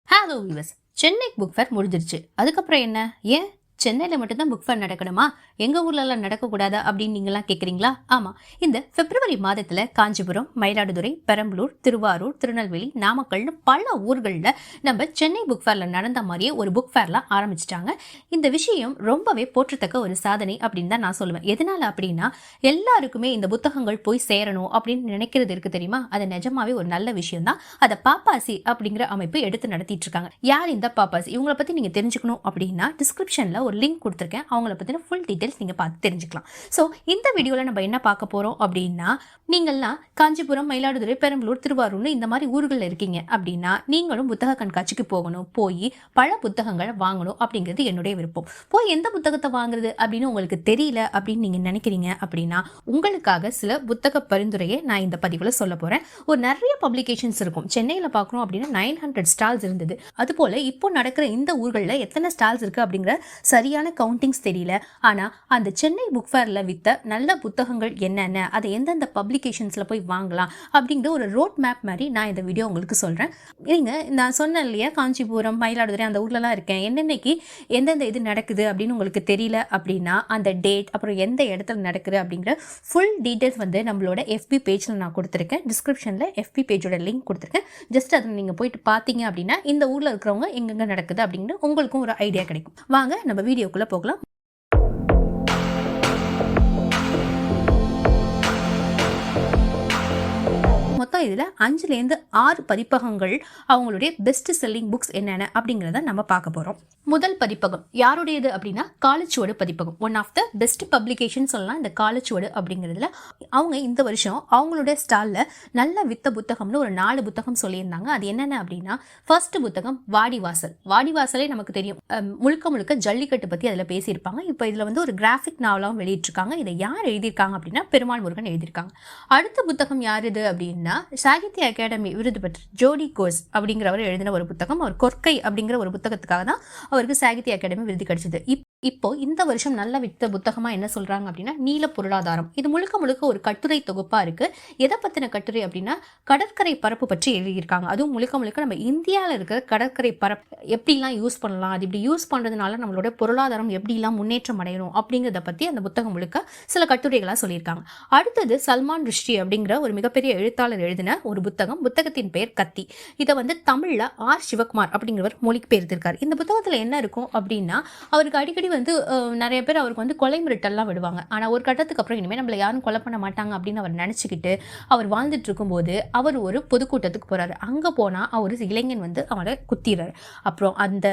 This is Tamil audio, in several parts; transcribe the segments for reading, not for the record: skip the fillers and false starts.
Hello viewers, Chennai book fair முடிஞ்சிருச்சு. அதுக்கப்புறம் என்ன? ஏன் சென்னையில் மட்டும்தான் புக் ஃபேர் நடக்கணுமா? எங்கள் ஊர்லலாம் நடக்கக்கூடாதா அப்படின்னு நீங்களாம் கேட்குறீங்களா? ஆமாம், இந்த பிப்ரவரி மாதத்தில் காஞ்சிபுரம், மயிலாடுதுறை, பெரம்பலூர், திருவாரூர், திருநெல்வேலி, நாமக்கல்னு பல ஊர்களில் நம்ம சென்னை புக் ஃபேரில் நடந்த மாதிரியே ஒரு புக் ஃபேர்லாம் ஆரம்பிச்சிட்டாங்க. இந்த விஷயம் ரொம்பவே போற்றத்தக்க ஒரு சாதனை அப்படின்னு தான் நான் சொல்லுவேன். எதனால் அப்படின்னா, எல்லாருக்குமே இந்த புத்தகங்கள் போய் சேரணும் அப்படின்னு நினைக்கிறது இருக்கு தெரியுமா? அது நிஜமாவே ஒரு நல்ல விஷயம் தான். அதை பாப்பாசி அப்படிங்கிற அமைப்பு எடுத்து நடத்திட்டு இருக்காங்க. யார் இந்த பாப்பாசி? இவங்களை பற்றி நீங்கள் தெரிஞ்சுக்கணும் அப்படின்னா டிஸ்கிரிப்ஷனில் ஒரு லிங்க் கொடுத்துருக்கேன். அவங்கள பற்றின ஃபுல் டீட்டெயில்ஸ் நீங்கள் பார்த்து தெரிஞ்சுக்கலாம். ஸோ இந்த வீடியோவில் நம்ம என்ன பார்க்க போகிறோம் அப்படின்னா, நீங்கள்லாம் காஞ்சிபுரம், மயிலாடுதுறை, பெரம்பலூர், திருவாரூர்னு இந்த மாதிரி ஊர்களில் இருக்கீங்க அப்படின்னா நீங்களும் புத்தக கண்காட்சிக்கு போகணும், போய் பல புத்தகங்களை வாங்கணும் அப்படிங்கிறது என்னுடைய விருப்பம். போய் எந்த புத்தகத்தை வாங்குறது அப்படின்னு உங்களுக்கு தெரியல அப்படின்னு நீங்கள் நினைக்கிறீங்க அப்படின்னா, உங்களுக்காக சில புத்தக பரிந்துரையை நான் இந்த பதிவில் சொல்ல போகிறேன். ஒரு நிறைய பப்ளிகேஷன்ஸ் இருக்கும். சென்னையில் பார்க்குறோம் அப்படின்னா 900 ஸ்டால்ஸ் இருந்தது. அதுபோல் இப்போ நடக்கிற இந்த ஊர்களில் எத்தனை ஸ்டால்ஸ் இருக்குது அப்படிங்கிற சரியான கவுண்டிங்ஸ் தெரியல. ஆனால் அந்த சென்னை புக் ஃபேரில் விற்ற நல்ல புத்தகங்கள் என்னென்ன, அதை எந்தெந்த பப்ளிகேஷன்ஸில் போய் வாங்கலாம் அப்படிங்கிற ஒரு ரோட் மேப் மாதிரி நான் இந்த வீடியோ உங்களுக்கு சொல்கிறேன். நீங்கள் நான் சொன்னேன் இல்லையா, காஞ்சிபுரம், மயிலாடுதுறை அந்த ஊர்லலாம் இருக்கேன், என்னென்னைக்கு எந்தெந்த இது நடக்குது அப்படின்னு உங்களுக்கு தெரியல அப்படின்னா அந்த டேட், அப்புறம் எந்த இடத்துல நடக்குது அப்படிங்கிற ஃபுல் டீட்டெயில்ஸ் வந்து நம்மளோட FB பேஜில் நான் கொடுத்துருக்கேன். டிஸ்கிரிப்ஷனில் FB பேஜோட லிங்க் கொடுத்துருக்கேன். ஜஸ்ட் அதில் நீங்கள் போயிட்டு பார்த்தீங்க அப்படின்னா இந்த ஊரில் இருக்கிறவங்க எங்கெங்கே நடக்குது அப்படிங்கிற உங்களுக்கும் ஒரு ஐடியா கிடைக்கும். வாங்க நம்ம வீடியோக்குள்ளே போகலாம். மொத்தம் இதில் 5லேருந்து 6 பதிப்பகங்கள் அவங்களுடைய பெஸ்ட் செல்லிங் புக்ஸ் என்னென்ன அப்படிங்கிறத நம்ம பார்க்க போகிறோம். முதல் பதிப்பகம் யாருடையது அப்படின்னா காலச்சுவடு பதிப்பகம். One of the best publication சொல்லலாம் இந்த காலச்சுவடு அப்படிங்கிறதுல. அவங்க இந்த வருஷம் அவங்களுடைய ஸ்டாலில் நல்ல வித்த புத்தகம்னு ஒரு 4 புத்தகம் சொல்லியிருந்தாங்க. அது என்னென்ன அப்படின்னா, ஃபர்ஸ்ட் புத்தகம் வாடிவாசல். வாடிவாசலே நமக்கு தெரியும், முழுக்க முழுக்க ஜல்லிக்கட்டு பற்றி அதில் பேசியிருப்பாங்க. இப்போ இதில் வந்து ஒரு கிராஃபிக் நாவலாகவும் வெளியிட்டிருக்காங்க. இதை யார் எழுதியிருக்காங்க அப்படின்னா பெருமாள் முருகன் எழுதியிருக்காங்க. அடுத்த புத்தகம் யார் இது அப்படின்னா, சாகித்ய அகாடமி விருது பெற்ற ஜோடி கோஸ் அப்படிங்கிறவர் எழுதின ஒரு புத்தகம். அவர் கொற்கை அப்படிங்கிற ஒரு புத்தகத்துக்காக தான் அவருக்கு சாகித்ய அகாடமி விருது கிடைச்சது. இப்போ இந்த வருஷம் நல்ல வித்த புத்தகமா என்ன சொல்றாங்க அப்படின்னா நீல பொருளாதாரம். இது முழுக்க முழுக்க ஒரு கட்டுரை தொகுப்பா இருக்கு. எதை பத்தின கட்டுரை அப்படின்னா கடற்கரை பரப்பு பற்றி எழுதியிருக்காங்க. அதுவும் முழுக்க முழுக்க நம்ம இந்தியாவில் இருக்கிற கடற்கரை பரப்பு எப்படிலாம் யூஸ் பண்ணலாம், அது இப்படி யூஸ் பண்றதுனால நம்மளோட பொருளாதாரம் எப்படிலாம் முன்னேற்றம் அடையணும் அப்படிங்கிறத பத்தி அந்த புத்தகம் முழுக்க சில கட்டுரைகளா சொல்லியிருக்காங்க. அடுத்தது சல்மான் ருஷ்டி அப்படிங்கிற ஒரு மிகப்பெரிய எழுத்தாளர் எழுதின ஒரு புத்தகம். புத்தகத்தின் பெயர் கத்தி. இதை வந்து தமிழ்ல R. சிவகுமார் அப்படிங்கிறவர் மொழிபெயர்த்திருக்காரு. இந்த புத்தகத்துல என்ன இருக்கும் அப்படின்னா, அவருக்கு அடிக்கடி வந்து நிறைய பேர் அவருக்கு வந்து கொலை மிரட்டல்லாம் விடுவாங்க. ஆனால் ஒரு கட்டத்துக்கு அப்புறம் இனிமேல் நம்மளை யாரும் கொலை பண்ண மாட்டாங்க அப்படின்னு அவர் நினச்சிக்கிட்டு அவர் வாழ்ந்துட்டு இருக்கும்போது அவர் ஒரு பொதுக்கூட்டத்துக்கு போகிறாரு. அங்கே போனால் அவர் இளைஞன் வந்து அவரை குத்திடுறாரு. அப்புறம் அந்த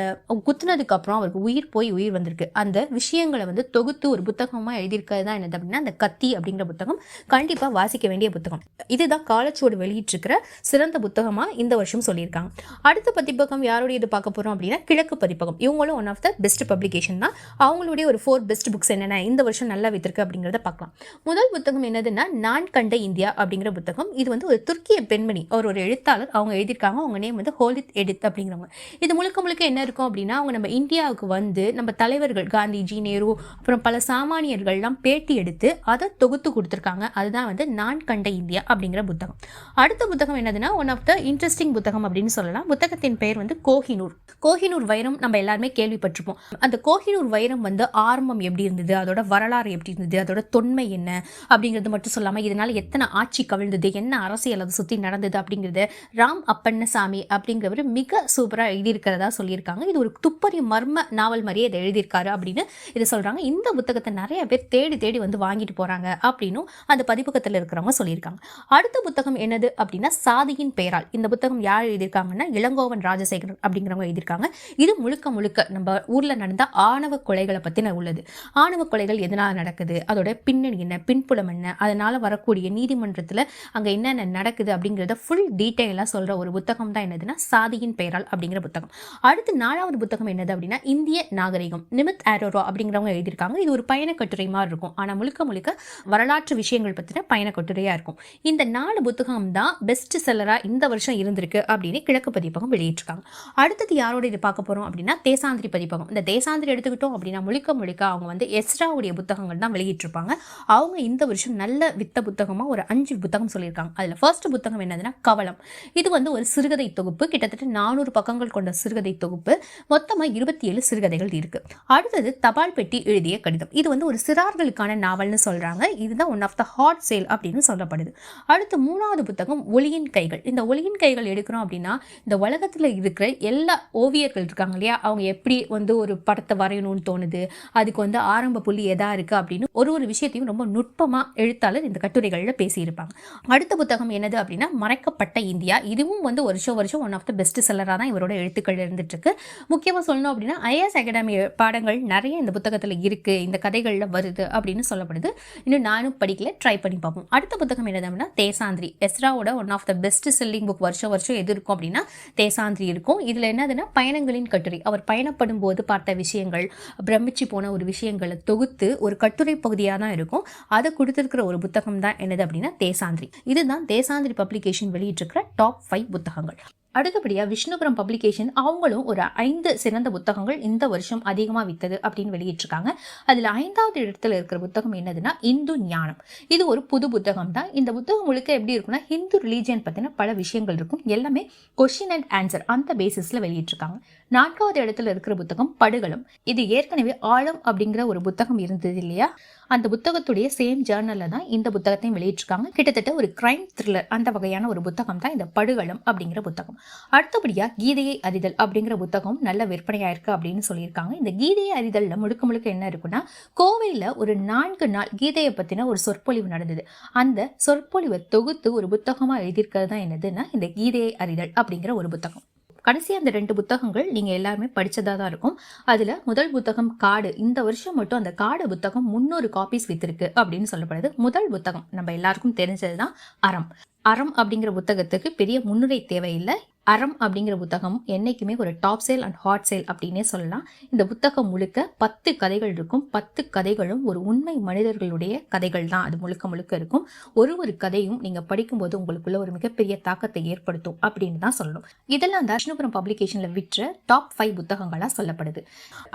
குத்துனதுக்கு அப்புறம் அவருக்கு உயிர் போய் உயிர் வந்திருக்கு. அந்த விஷயங்களை வந்து தொகுத்து ஒரு புத்தகமாக எழுதியிருக்கிறது தான் என்னது அப்படின்னா அந்த கத்தி அப்படிங்கிற புத்தகம். கண்டிப்பாக வாசிக்க வேண்டிய புத்தகம். இதுதான் காலச்சுவடு வெளியிட்டிருக்கிற சிறந்த புத்தகமாக இந்த வருஷம் சொல்லியிருக்காங்க. அடுத்த பதிப்பகம் யாருடைய இது பார்க்க போகிறோம் அப்படின்னா கிழக்கு பதிப்பகம். இவங்களும் one of the best publication தான். அவங்களுடைய ஒரு 4 பெஸ்ட் புக்ஸ் என்னென்ன இந்த வருஷம் நல்லா வித்திருக்கு அப்படிங்கிறத பார்க்கலாம். முதல் புத்தகம் என்னதுன்னா நான் கண்ட இந்தியா அப்படிங்கிற புத்தகம். இது வந்து ஒரு துர்க்கிய பெண்மணி, அவர் ஒரு எழுத்தாளர், அவங்க எழுதியிருக்காங்க. அவங்க நேம் வந்து ஹோலித் எடித் அப்படிங்கிறவங்க. இது முழுக்க முழுக்க என்ன இருக்கும் அப்படின்னா, அவங்க நம்ம இந்தியாவுக்கு வந்து நம்ம தலைவர்கள் காந்திஜி, நேரு, அப்புறம் பல சாமானியர்கள்லாம் பேட்டி எடுத்து அதை தொகுத்து கொடுத்துருக்காங்க. அதுதான் வந்து நான் கண்ட இந்தியா அப்படிங்கிற புத்தகம். அடுத்த புத்தகம் என்னதுன்னா ஒன் ஆஃப் த இன்ட்ரெஸ்டிங் புத்தகம் அப்படின்னு சொல்லலாம். புத்தகத்தின் பெயர் வந்து கோஹினூர். கோஹினூர் வைரம் நம்ம எல்லாருமே கேள்விப்பட்டிருப்போம். அந்த கோஹினூர் வைரம் வந்து ஆரம்பம் எப்படி இருந்தது, அதோட வரலாறு எப்படி இருந்தது, அதோட தொன்மை என்ன அப்படிங்கிறது மட்டும் சொல்லாமல் இதனால எத்தனை ஆட்சி கவிழ்ந்தது, என்ன அரசியல் அதை சுற்றி நடந்தது அப்படிங்கிறது ராம் அப்பண்ணசாமி அப்படிங்கிறவர் மிக சூப்பராக எழுதியிருக்கிறதா சொல்லியிருக்காங்க. இது ஒரு துப்பறி மர்ம நாவல் மாதிரியே இதை எழுதியிருக்காரு அப்படின்னு இதை சொல்கிறாங்க. இந்த புத்தகத்தை நிறைய பேர் தேடி தேடி வந்து வாங்கிட்டு போகிறாங்க அப்படின்னும் அந்த பதிப்பகத்தில் இருக்கிறவங்க சொல்லியிருக்காங்க. அடுத்த புத்தகம் என்னது அப்படின்னா சாதியின் பெயரால். இந்த புத்தகம் யார் எழுதியிருக்காங்கன்னா இளங்கோவன் ராஜசேகரன் அப்படிங்கிறவங்க எழுதியிருக்காங்க. இது முழுக்க முழுக்க நம்ம ஊரில் நடந்த ஆணவ கொலைகளை பற்றின உள்ளது. ஆணவ கொலைகள் எதனால் நடக்குது, அதோட பின்னணி என்ன, பின்புலம் என்ன, அதனால் வரக்கூடிய நீதிமன்றத்தில் அங்கே என்னென்ன நடக்குது அப்படிங்கிறத ஃபுல் டீட்டெயிலாக சொல்கிற ஒரு புத்தகம் தான் என்னதுன்னா சாதியின் பெயரால் அப்படிங்கிற புத்தகம். அடுத்து 4வது புத்தகம் என்னது அப்படின்னா இந்திய நாகரிகம். நிமித் ஆரோரா அப்படிங்கிறவங்க எழுதியிருக்காங்க. இது ஒரு பயண கட்டுரை மாதிரி இருக்கும். ஆனால் முழுக்க முழுக்க வரலாற்று விஷயங்கள் பற்றின பயண கட்டுரையாக இருக்கும். இந்த 4 புத்தகம் தான் பெஸ்ட் செல்லராக இந்த வருஷம் இருந்திருக்கு அப்படின்னு கிழக்கு பதிப்பகம் வெளியிட்டிருக்காங்க. அடுத்தது யாரோட இது பார்க்க போகிறோம் அப்படின்னா தேசாந்திரி பதிப்பகம். இந்த தேசாந்திரி எடுத்துக்கிட்டோம் பார்த்தோம் அப்படின்னா முழுக்க அவங்க வந்து எஸ்ராவுடைய புத்தகங்கள் தான் வெளியிட்டிருப்பாங்க. அவங்க இந்த வருஷம் நல்ல வித்த புத்தகமாக ஒரு 5 புத்தகம் சொல்லியிருக்காங்க. அதில் ஃபர்ஸ்ட் புத்தகம் என்னதுன்னா கவலம். இது வந்து ஒரு சிறுகதை தொகுப்பு, கிட்டத்தட்ட 400 பக்கங்கள் கொண்ட சிறுகதை தொகுப்பு. மொத்தமாக 27 சிறுகதைகள் இருக்கு. அடுத்தது தபால் பெட்டி எழுதிய கடிதம். இது வந்து ஒரு சிறார்களுக்கான நாவல்னு சொல்றாங்க. இதுதான் one of the hot sale அப்படின்னு சொல்லப்படுது. அடுத்து 3வது புத்தகம் ஒளியின் கைகள். இந்த ஒளியின் கைகள் எடுக்கிறோம் அப்படின்னா இந்த உலகத்தில் இருக்கிற எல்லா ஓவியர்கள் இருக்காங்க இல்லையா, அவங்க எப்படி வந்து ஒரு படத்தை வரையணும்னு தோணுது, அதுக்கு வந்து ஆரம்ப புள்ளி எதா இருக்கு அப்படின்னு ஒரு விஷயத்தையும் ரொம்ப நுட்பமா எழுத்தாளர் இந்த கட்டுரைகளில் பேசியிருப்பாங்க. அடுத்த புத்தகம் என்னது அப்படின்னா மறைக்கப்பட்ட இந்தியா. இதுவும் வந்து வருஷம் ஒன் ஆஃப் த பெஸ்ட் செல்லராக தான் இவரோட எழுத்துக்கள் இருந்துட்டு இருக்கு. முக்கியமாக சொல்லணும் அப்படின்னா ஐஏஎஸ் அகாடமி பாடங்கள் நிறைய இந்த புத்தகத்தில் இருக்கு, இந்த கதைகளில் வருது அப்படின்னு சொல்லப்படுது. இன்னும் நானும் படிக்கல, ட்ரை பண்ணி பார்ப்போம். அடுத்த புத்தகம் என்னது அப்படின்னா தேசாந்திரி. எஸ்ராவோட one of the best selling book வருஷம் எது இருக்கும் அப்படின்னா தேசாந்திரி இருக்கும். இதில் என்னதுன்னா பயணங்களின் கட்டுரை. அவர் பயணப்படும் போது பார்த்த விஷயங்கள், பிரமிச்சு போன ஒரு விஷயங்களை தொகுத்து ஒரு கட்டுரை பகுதியாக தான் இருக்கும். அதை கொடுத்திருக்கிற ஒரு புத்தகம் தான் என்னது அப்படின்னா தேசாந்திரி. இதுதான் தேசாந்திரி பப்ளிகேஷன் வெளியிட்டிருக்கிற டாப் 5 புத்தகங்கள். அடுத்தபடியாக விஷ்ணுபுரம் பப்ளிகேஷன் அவங்களும் ஒரு 5 சிறந்த புத்தகங்கள் இந்த வருஷம் அதிகமாக வித்தது அப்படின்னு வெளியிட்டிருக்காங்க. அதில் 5வது இடத்துல இருக்கிற புத்தகம் என்னதுன்னா இந்து ஞானம். இது ஒரு புது புத்தகம் தான். இந்த புத்தகம் முழுக்க எப்படி இருக்குன்னா ஹிந்து ரிலீஜியன் பற்றின பல விஷயங்கள் இருக்கும். எல்லாமே கொஸ்டின் அண்ட் ஆன்சர் அந்த பேசிஸில் வெளியிட்டிருக்காங்க. 4வது இடத்துல இருக்கிற புத்தகம் படுகளம். இது ஏற்கனவே ஆழம் அப்படிங்கிற ஒரு புத்தகம் இருந்தது இல்லையா, அந்த புத்தகத்துடைய சேம் ஜேர்னல்ல தான் இந்த புத்தகத்தையும் வெளியிட்டிருக்காங்க. கிட்டத்தட்ட ஒரு கிரைம் த்ரில்லர் அந்த வகையான ஒரு புத்தகம் தான் இந்த படுகளம் அப்படிங்கிற புத்தகம். அடுத்தபடியா கீதையை அறிதல் அப்படிங்கிற புத்தகம் நல்ல விற்பனையாயிருக்கு அப்படின்னு சொல்லியிருக்காங்க. இந்த கீதையை அறிதல்ல முழுக்க என்ன இருக்குன்னா கோவையில் ஒரு 4 நாள் கீதையை பத்தின ஒரு சொற்பொழிவு நடந்தது. அந்த சொற்பொழிவை தொகுத்து ஒரு புத்தகமா எழுதியிருக்கிறது தான் என்னதுன்னா இந்த கீதையை அறிதல் அப்படிங்கிற ஒரு புத்தகம். கடைசியாக அந்த 2 புத்தகங்கள் நீங்கள் எல்லாருமே படித்ததாக தான் இருக்கும். அதில் முதல் புத்தகம் காடு. இந்த வருஷம் மட்டும் அந்த காடு புத்தகம் 300 காப்பீஸ் வித்திருக்கு அப்படின்னு சொல்லப்படுது. முதல் புத்தகம் நம்ம எல்லாருக்கும் தெரிஞ்சது தான் அறம். அறம் அப்படிங்கிற புத்தகத்துக்கு பெரிய முன்னுரை தேவையில்லை. அறம் அப்படிங்கிற புத்தகம் என்றைக்குமே ஒரு top sale and hot sale அப்படின்னே சொல்லலாம். இந்த புத்தகம் முழுக்க 10 கதைகள் இருக்கும். 10 கதைகளும் ஒரு உண்மை மனிதர்களுடைய கதைகள் தான் அது முழுக்க இருக்கும். ஒரு கதையும் நீங்கள் படிக்கும்போது உங்களுக்குள்ள ஒரு மிகப்பெரிய தாக்கத்தை ஏற்படுத்தும் அப்படின்னு தான் சொல்லணும். இதெல்லாம் தான் விஷ்ணுபுரம் பப்ளிகேஷனில் விற்ற டாப் 5 புத்தகங்களாக சொல்லப்படுது.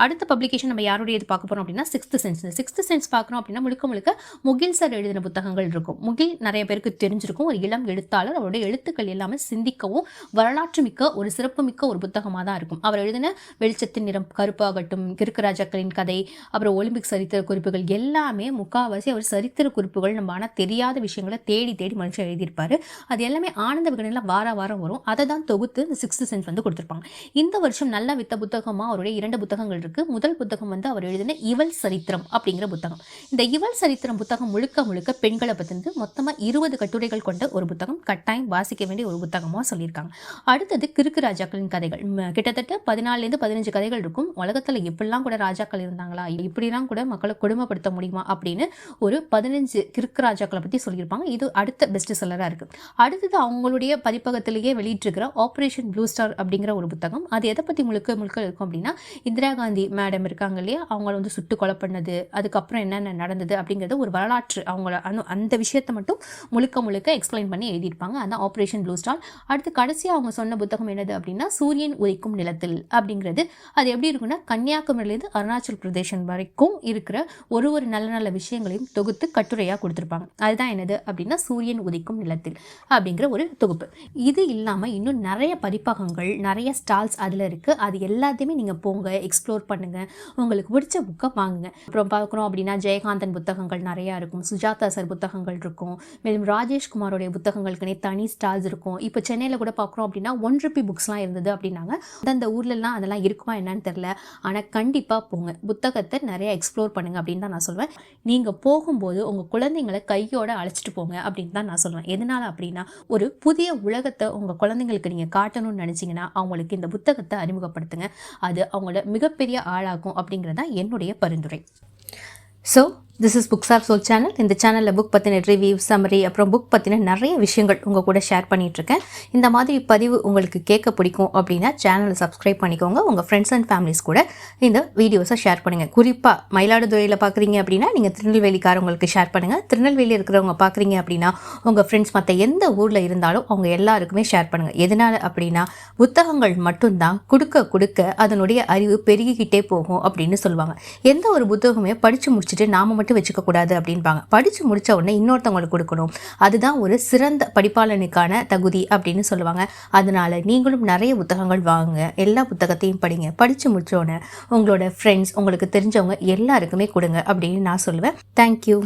அடுத்த பப்ளிகேஷன் நம்ம யாருடைய இது பார்க்க போகிறோம் அப்படின்னா சிக்ஸ்த் சென்ஸ் பார்க்குறோம் அப்படின்னா முழுக்க முகில் சார் எழுதின புத்தகங்கள் இருக்கும். முகில் நிறைய பேருக்கு தெரிஞ்சிருக்கும். ஒரு இளம் எழுத்தாளர். அவருடைய எழுத்துக்கள் எல்லாமே சிந்திக்கவும் வரலாற்று மிக்க ஒரு சிறப்புமிக்க ஒரு புத்தகமாக தான் இருக்கும். அவர் எழுதின வெளிச்சத்தின் நிறம் கருப்பாகட்டும், கிறுக்கு ராஜாக்களின் கதை, அப்புறம் ஒலிம்பிக் சரித்திர குறிப்புகள் எல்லாமே முக்காவாசி அவர் சரித்திர குறிப்புகள் நம்ம ஆனால் தெரியாத விஷயங்களை தேடி மனுஷன் எழுதியிருப்பாரு. அது எல்லாமே ஆனந்த விகடனில் வாரம் வரும். அதை தான் தொகுத்து இந்த சிக்ஸ்த் சென்ஸ் வந்து கொடுத்துருப்பாங்க. இந்த வருஷம் நல்ல வித்த புத்தகமாக அவருடைய 2 புத்தகங்கள் இருக்கு. முதல் புத்தகம் வந்து அவர் எழுதின இவள் சரித்திரம் அப்படிங்கிற புத்தகம். இந்த இவள் சரித்திரம் புத்தகம் முழுக்க பெண்களை பற்றினது. மொத்தமாக 20 கட்டுரைகள் கொண்ட ஒரு புத்தகம். கட்டாயம் வாசிக்க வேண்டிய ஒரு புத்தகமாக சொல்லியிருக்காங்க. அடுத்தது கிறுக்கு ராஜாக்களின் கதைகள். கிட்டத்தட்ட 14 to 15 கதைகள் இருக்கும். உலகத்தில் எப்படிலாம் கூட ராஜாக்கள் இருந்தாங்களா, இப்படிலாம் கூட மக்களை கொடுமைப்படுத்த முடியுமா அப்படின்னு ஒரு 15 கிறுக்கு ராஜாக்களை பற்றி சொல்லியிருப்பாங்க. இது அடுத்த பெஸ்ட் செல்லராக இருக்கு. அடுத்தது அவங்களுடைய பதிப்பகத்திலேயே வெளியிட்டிருக்கிற ஆப்ரேஷன் ப்ளூ ஸ்டார் அப்படிங்கிற ஒரு புத்தகம். அது எதை பற்றி முழுக்க இருக்கும் அப்படின்னா இந்திரா காந்தி மேடம் இருக்காங்க இல்லையா, அவங்கள வந்து சுட்டு கொலை பண்ணது, அதுக்கப்புறம் என்னென்ன நடந்தது அப்படிங்கிறது ஒரு வரலாற்று அவங்கள அந்த விஷயத்தை மட்டும் முழுக்க எக்ஸ்பிளைன் பண்ணி எழுதியிருப்பாங்க. அதான் ஆப்ரேஷன் ப்ளூ ஸ்டார். அடுத்து கடைசியாக அவங்க சொன்ன புத்தகம் என்னது அப்படின்னா சூரியன் உதிக்கும் நிலத்தில் அப்படிங்கிறது. அது எப்படி இருக்குன்னா கன்னியாகுமரியிலிருந்து அருணாச்சல் பிரதேசம் வரைக்கும் இருக்கிற ஒரு நல்ல விஷயங்களையும் தொகுத்து கட்டுரையாக கொடுத்துருப்பாங்க. அதுதான் என்னது அப்படின்னா சூரியன் உதிக்கும் நிலத்தில் அப்படிங்கிற ஒரு தொகுப்பு. இது இல்லாமல் இன்னும் நிறைய பதிப்பகங்கள், நிறைய ஸ்டால்ஸ் அதில் இருக்குது. அது எல்லாத்தையுமே நீங்கள் போங்க, எக்ஸ்ப்ளோர் பண்ணுங்கள், உங்களுக்கு பிடிச்ச புக்கை வாங்குங்க. அப்புறம் பார்க்குறோம் அப்படின்னா ஜெயகாந்தன் புத்தகங்கள் நிறையா இருக்கும், சுஜாதா சார் புத்தகங்கள் இருக்கும், மேலும் ராஜேஷ்குமாரோடைய புத்தகங்களுக்குனே தனி ஸ்டால்ஸ் இருக்கும். இப்போ சென்னையில் கூட பார்க்குறோம் அப்படின்னா 1 ரூபி புக்ஸ்லாம் இருந்தது அப்படின்னாங்க. அந்த ஊர்லலாம் அதெல்லாம் இருக்குமா என்னன்னு தெரில. ஆனால் கண்டிப்பாக போங்க, புத்தகத்தை நிறைய எக்ஸ்ப்ளோர் பண்ணுங்கள் அப்படின்னு தான் நான் சொல்வேன். நீங்கள் போகும்போது உங்கள் குழந்தைங்களை கையோடு அழைச்சிட்டு போங்க அப்படின்னு தான் நான் சொல்வேன். எதனால் அப்படின்னா ஒரு புதிய உலகத்தை உங்கள் குழந்தைங்களுக்கு நீங்கள் காட்டணும்னு நினச்சிங்கன்னா அவங்களுக்கு இந்த புத்தகத்தை அறிமுகப்படுத்துங்க. அது அவங்களோட மிகப்பெரிய ஆளாகும் அப்படிங்கிறது தான் என்னுடைய பரிந்துரை. So this is Books of Soul channel. இந்த சேனலில் புக் பற்றின ரிவ்யூ, சம்மரி, அப்புறம் புக் பற்றின நிறைய விஷயங்கள் உங்கள் கூட ஷேர் பண்ணிகிட்ருக்கேன். இந்த மாதிரி பதிவு உங்களுக்கு கேட்க பிடிக்கும் அப்படின்னா சேனலை சப்ஸ்கிரைப் பண்ணிக்கோங்க. உங்கள் ஃப்ரெண்ட்ஸ் அண்ட் ஃபேமிலிஸ் கூட இந்த வீடியோஸை ஷேர் பண்ணுங்கள். குறிப்பாக மயிலாடுதுறையில் பார்க்குறீங்க அப்படின்னா நீங்கள் திருநெல்வேலிக்காரவங்களுக்கு ஷேர் பண்ணுங்கள். திருநெல்வேலி இருக்கிறவங்க பார்க்குறீங்க அப்படின்னா உங்கள் ஃப்ரெண்ட்ஸ் மற்ற எந்த ஊரில் இருந்தாலும் அவங்க எல்லாருக்குமே ஷேர் பண்ணுங்கள். எதனால் அப்படின்னா புத்தகங்கள் மட்டும்தான் கொடுக்க கொடுக்க அதனுடைய அறிவு பெருகிக்கிட்டே போகும் அப்படின்னு சொல்லுவாங்க. எந்த ஒரு புத்தகமே படித்து முடிச்சுட்டு நாம மட்டும் வச்சுக்கக்கூடாது அப்படின்பாங்க. படித்து முடித்த உடனே இன்னொருத்தவங்களுக்கு கொடுக்கணும். அதுதான் ஒரு சிறந்த படிப்பாளனுக்கான தகுதி அப்படின்னு சொல்லுவாங்க. அதனால நீங்களும் நிறைய புத்தகங்கள் வாங்குங்க. எல்லா புத்தகத்தையும் படிங்க. படித்து முடிச்ச உடனே உங்களோட ஃப்ரெண்ட்ஸ், உங்களுக்கு தெரிஞ்சவங்க எல்லாருக்குமே கொடுங்க அப்படின்னு நான் சொல்லுவேன். தேங்க்யூ.